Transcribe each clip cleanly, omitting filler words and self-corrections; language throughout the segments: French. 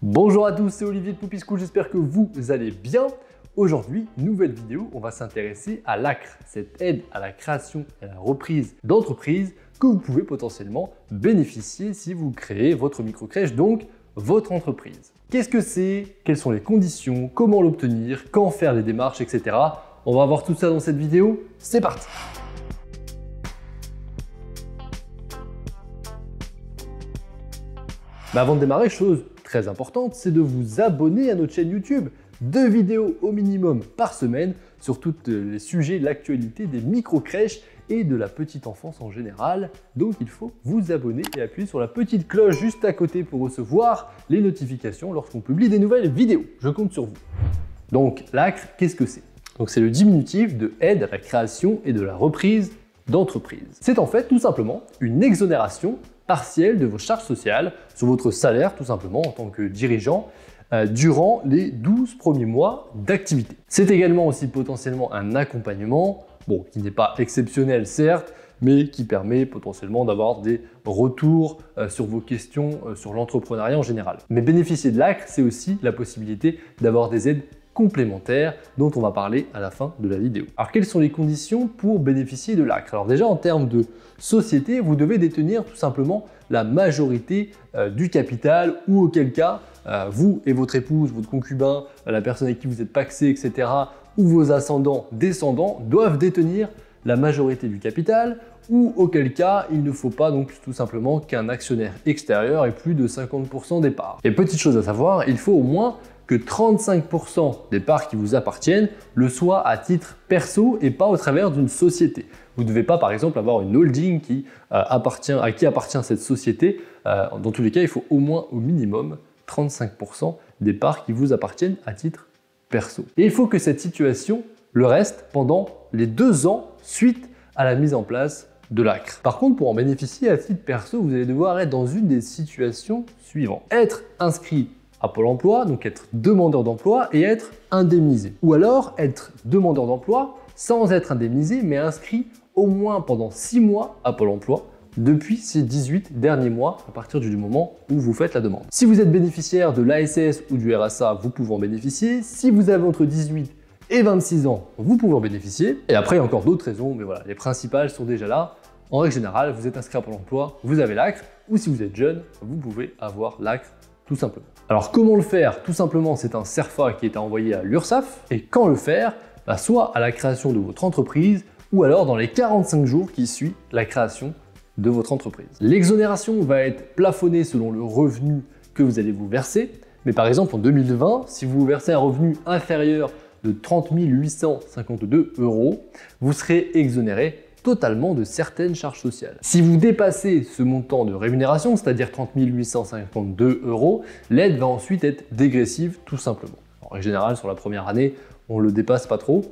Bonjour à tous, c'est Olivier de Poupy School, j'espère que vous allez bien. Aujourd'hui, nouvelle vidéo, on va s'intéresser à l'ACRE, cette aide à la création et à la reprise d'entreprise que vous pouvez potentiellement bénéficier si vous créez votre microcrèche, donc votre entreprise. Qu'est-ce que c'est? Quelles sont les conditions? Comment l'obtenir? Quand faire les démarches, etc. On va voir tout ça dans cette vidéo, c'est parti! Mais avant de démarrer, chose très importante, c'est de vous abonner à notre chaîne YouTube. 2 vidéos au minimum par semaine sur tous les sujets, l'actualité des micro-crèches et de la petite enfance en général. Donc il faut vous abonner et appuyer sur la petite cloche juste à côté pour recevoir les notifications lorsqu'on publie des nouvelles vidéos. Je compte sur vous. Donc l'ACRE, qu'est-ce que c'est? Donc c'est le diminutif de aide à la création et de la reprise d'entreprise. C'est en fait tout simplement une exonération partielle de vos charges sociales sur votre salaire tout simplement en tant que dirigeant durant les 12 premiers mois d'activité. C'est également aussi potentiellement un accompagnement, bon, qui n'est pas exceptionnel certes, mais qui permet potentiellement d'avoir des retours sur vos questions sur l'entrepreneuriat en général. Mais bénéficier de l'ACRE, c'est aussi la possibilité d'avoir des aides complémentaires dont on va parler à la fin de la vidéo. Alors quelles sont les conditions pour bénéficier de l'ACRE? Alors déjà en termes de société, vous devez détenir tout simplement la majorité du capital ou auquel cas vous et votre épouse, votre concubin, la personne avec qui vous êtes pacsé, etc. ou vos ascendants, descendants doivent détenir la majorité du capital ou auquel cas il ne faut pas donc tout simplement qu'un actionnaire extérieur ait plus de 50% des parts. Et petite chose à savoir, il faut au moins que 35% des parts qui vous appartiennent le soient à titre perso et pas au travers d'une société. Vous ne devez pas par exemple avoir une holding à qui appartient cette société. Dans tous les cas, il faut au moins au minimum 35% des parts qui vous appartiennent à titre perso. Et il faut que cette situation le reste pendant les 2 ans suite à la mise en place de l'ACRE. Par contre, pour en bénéficier à titre perso, vous allez devoir être dans une des situations suivantes. Être inscrit à Pôle emploi, donc être demandeur d'emploi et être indemnisé. Ou alors être demandeur d'emploi sans être indemnisé mais inscrit au moins pendant 6 mois à Pôle emploi depuis ces 18 derniers mois à partir du moment où vous faites la demande. Si vous êtes bénéficiaire de l'ASS ou du RSA, vous pouvez en bénéficier. Si vous avez entre 18 et 26 ans, vous pouvez en bénéficier. Et après, il y a encore d'autres raisons, mais voilà, les principales sont déjà là. En règle générale, vous êtes inscrit à Pôle emploi, vous avez l'ACRE, ou si vous êtes jeune, vous pouvez avoir l'ACRE tout simplement. Alors comment le faire? Tout simplement, c'est un CERFA qui est à envoyer à l'URSSAF. Et quand le faire? Soit à la création de votre entreprise, ou alors dans les 45 jours qui suivent la création de votre entreprise. L'exonération va être plafonnée selon le revenu que vous allez vous verser. Mais par exemple, en 2020, si vous versez un revenu inférieur de 30 852 €, vous serez exonéré totalement de certaines charges sociales. Si vous dépassez ce montant de rémunération, c'est-à-dire 30 852 €, l'aide va ensuite être dégressive tout simplement. En général, sur la première année, on ne le dépasse pas trop.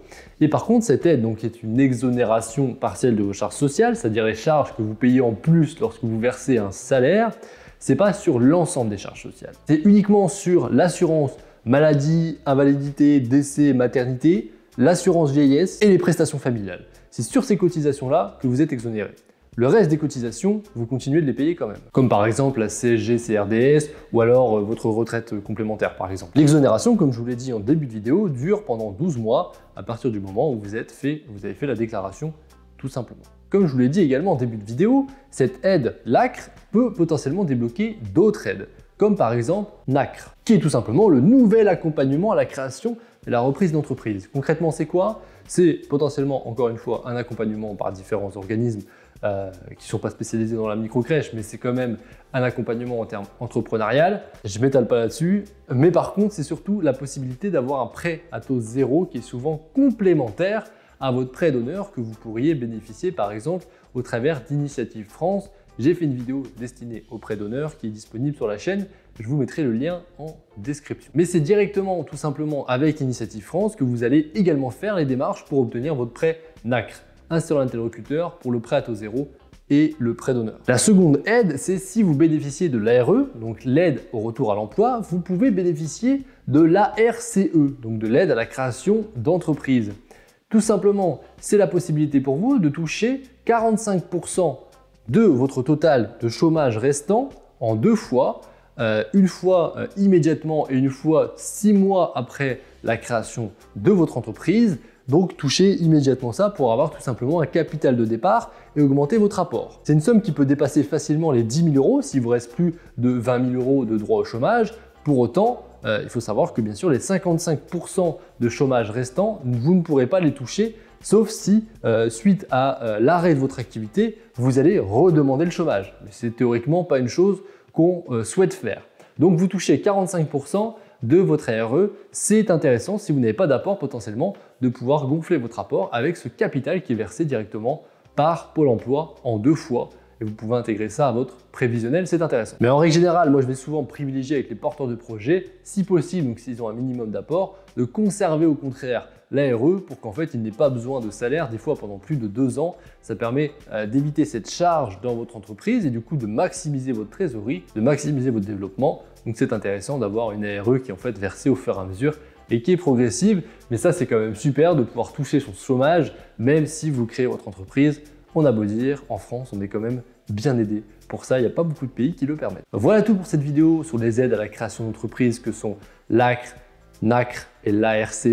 Et par contre, cette aide donc, est une exonération partielle de vos charges sociales, c'est-à-dire les charges que vous payez en plus lorsque vous versez un salaire. Ce n'est pas sur l'ensemble des charges sociales. C'est uniquement sur l'assurance maladie, invalidité, décès, maternité, l'assurance vieillesse et les prestations familiales. C'est sur ces cotisations-là que vous êtes exonéré. Le reste des cotisations, vous continuez de les payer quand même. Comme par exemple la CSG, CRDS ou alors votre retraite complémentaire par exemple. L'exonération, comme je vous l'ai dit en début de vidéo, dure pendant 12 mois à partir du moment où vous avez fait la déclaration tout simplement. Comme je vous l'ai dit également en début de vidéo, cette aide, l'ACRE, peut potentiellement débloquer d'autres aides, comme par exemple NACRE, qui est tout simplement le nouvel accompagnement à la création et la reprise d'entreprise. Concrètement, c'est quoi? C'est potentiellement, encore une fois, un accompagnement par différents organismes qui ne sont pas spécialisés dans la microcrèche, mais c'est quand même un accompagnement en termes entrepreneurial. Je ne m'étale pas là-dessus, mais par contre, c'est surtout la possibilité d'avoir un prêt à taux zéro qui est souvent complémentaire à votre prêt d'honneur que vous pourriez bénéficier par exemple au travers d'Initiative France. J'ai fait une vidéo destinée au prêt d'honneur qui est disponible sur la chaîne. Je vous mettrai le lien en description. Mais c'est directement, tout simplement, avec Initiative France que vous allez également faire les démarches pour obtenir votre prêt NACRE, un seul interlocuteur pour le prêt à taux zéro et le prêt d'honneur. La seconde aide, c'est si vous bénéficiez de l'ARE, donc l'aide au retour à l'emploi, vous pouvez bénéficier de l'ARCE, donc de l'aide à la création d'entreprise. Tout simplement, c'est la possibilité pour vous de toucher 45% de votre total de chômage restant en 2 fois une fois immédiatement et une fois 6 mois après la création de votre entreprise. Donc touchez immédiatement ça pour avoir tout simplement un capital de départ et augmenter votre apport. C'est une somme qui peut dépasser facilement les 10 000 € s'il vous reste plus de 20 000 € de droit au chômage. Pour autant, il faut savoir que bien sûr les 55% de chômage restants, vous ne pourrez pas les toucher, sauf si suite à l'arrêt de votre activité, vous allez redemander le chômage. Mais c'est théoriquement pas une chose qu'on souhaite faire. Donc vous touchez 45% de votre ARE, c'est intéressant si vous n'avez pas d'apport potentiellement de pouvoir gonfler votre apport avec ce capital qui est versé directement par Pôle emploi en 2 fois. Et vous pouvez intégrer ça à votre prévisionnel, c'est intéressant. Mais en règle générale, moi je vais souvent privilégier avec les porteurs de projets, si possible, donc s'ils ont un minimum d'apport, de conserver au contraire l'ARE pour qu'en fait il n'ait pas besoin de salaire, des fois pendant plus de 2 ans. Ça permet d'éviter cette charge dans votre entreprise et du coup de maximiser votre trésorerie, de maximiser votre développement. Donc c'est intéressant d'avoir une ARE qui est en fait versée au fur et à mesure et qui est progressive. Mais ça c'est quand même super de pouvoir toucher son chômage même si vous créez votre entreprise. On a beau dire, en France, on est quand même bien aidé. Pour ça, il n'y a pas beaucoup de pays qui le permettent. Voilà tout pour cette vidéo sur les aides à la création d'entreprise que sont l'ACRE, NACRE et l'ARCE.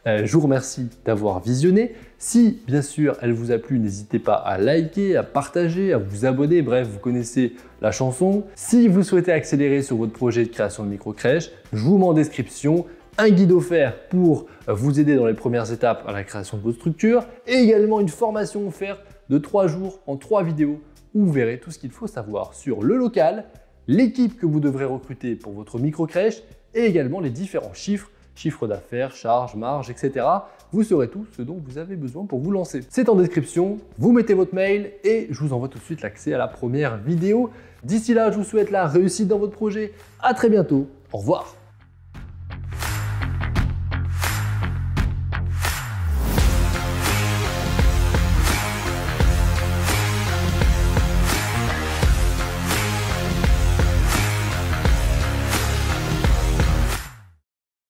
Je vous remercie d'avoir visionné. Si, bien sûr, elle vous a plu, n'hésitez pas à liker, à partager, à vous abonner. Bref, vous connaissez la chanson. Si vous souhaitez accélérer sur votre projet de création de micro-crèche, je vous mets en description un guide offert pour vous aider dans les premières étapes à la création de votre structure et également une formation offerte de 3 jours en 3 vidéos où vous verrez tout ce qu'il faut savoir sur le local, l'équipe que vous devrez recruter pour votre micro-crèche et également les différents chiffres d'affaires, charges, marges, etc. Vous saurez tout ce dont vous avez besoin pour vous lancer. C'est en description, vous mettez votre mail et je vous envoie tout de suite l'accès à la première vidéo. D'ici là, je vous souhaite la réussite dans votre projet. À très bientôt, au revoir.